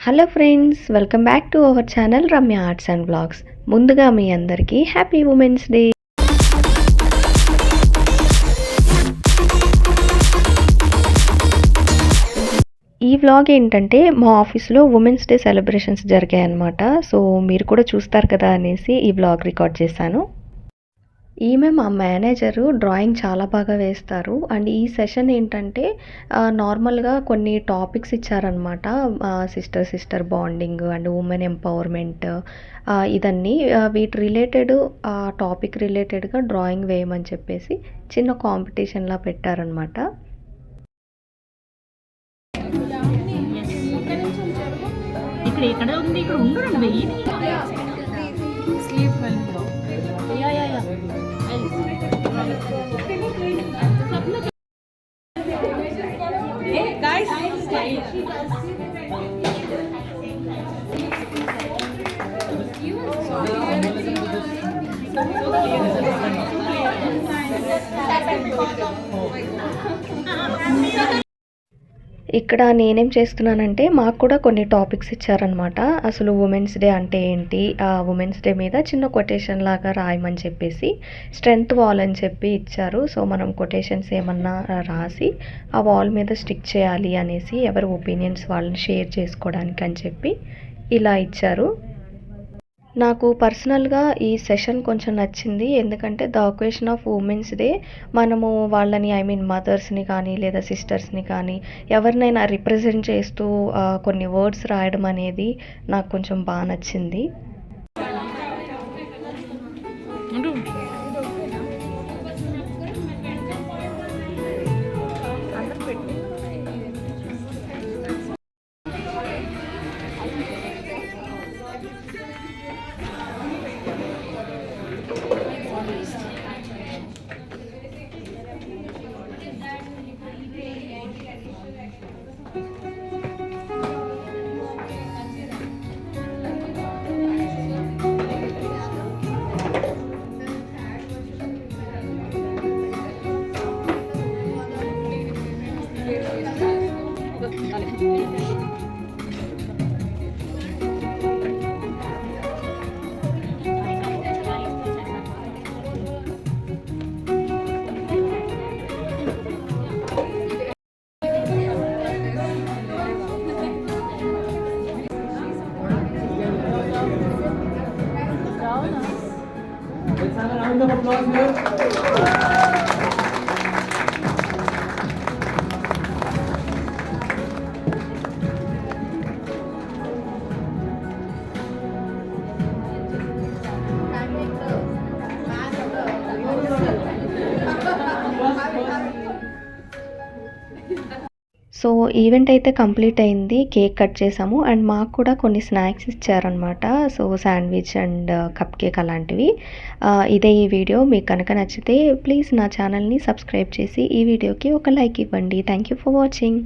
Hello friends, welcome back to our channel Ramya arts and blogs. ముందుగా మీ అందరికీ happy women's day. ఈ vlog ఏంటంటే మా ఆఫీస్లో ఉమెన్స్ డే సెలబ్రేషన్స్ జరిగాయన్నమాట. సో మీరు కూడా చూస్తారు కదా అనేసి ఈ వ్లాగ్ రికార్డ్ చేశాను. ఈమె మా మేనేజరు. డ్రాయింగ్ చాలా బాగా వేస్తారు. అండ్ ఈ సెషన్ ఏంటంటే నార్మల్గా కొన్ని టాపిక్స్ ఇచ్చారనమాట. Sister bonding and women empowerment, ఇదన్నీ వీటి రిలేటెడ్, టాపిక్ రిలేటెడ్గా డ్రాయింగ్ వేయమని చెప్పేసి చిన్న కాంపిటీషన్లా పెట్టారనమాట. ఇక్కడ ఉంది, ఇక్కడ ఉండు వెయ్యి. ఇక్కడ నేనేం చేస్తున్నానంటే మాకు కూడా కొన్ని టాపిక్స్ ఇచ్చారనమాట. అసలు ఉమెన్స్ డే అంటే ఏంటి, ఆ ఉమెన్స్ డే మీద చిన్న కొటేషన్ లాగా రాయమని చెప్పేసి స్ట్రెంగ్త్ వాల్ అని చెప్పి ఇచ్చారు. సో మనం కొటేషన్స్ ఏమన్నా రాసి ఆ వాల్ మీద స్టిక్ చేయాలి అనేసి, ఎవరి ఒపీనియన్స్ వాళ్ళని షేర్ చేసుకోవడానికి అని చెప్పి ఇలా ఇచ్చారు. నాకు పర్సనల్గా ఈ సెషన్ కొంచెం నచ్చింది. ఎందుకంటే the occasion of women's day మనము వాళ్ళని, ఐ మీన్ మదర్స్ని కానీ లేదా సిస్టర్స్ని కానీ ఎవరినైనా రిప్రజెంట్ చేస్తూ కొన్ని వర్డ్స్ రాయడం అనేది నాకు కొంచెం బాగా నచ్చింది. సో ఈవెంట్ అయితే కంప్లీట్ అయింది. కేక్ కట్ చేసాము అండ్ మాకు కూడా కొన్ని స్నాక్స్ ఇచ్చారనమాట. So sandwich and cup cake అలాంటివి. ఇదే ఈ వీడియో. మీకు కనుక నచ్చితే ప్లీజ్ నా ఛానల్ని సబ్స్క్రైబ్ చేసి ఈ వీడియోకి ఒక లైక్ ఇవ్వండి. Thank you for watching.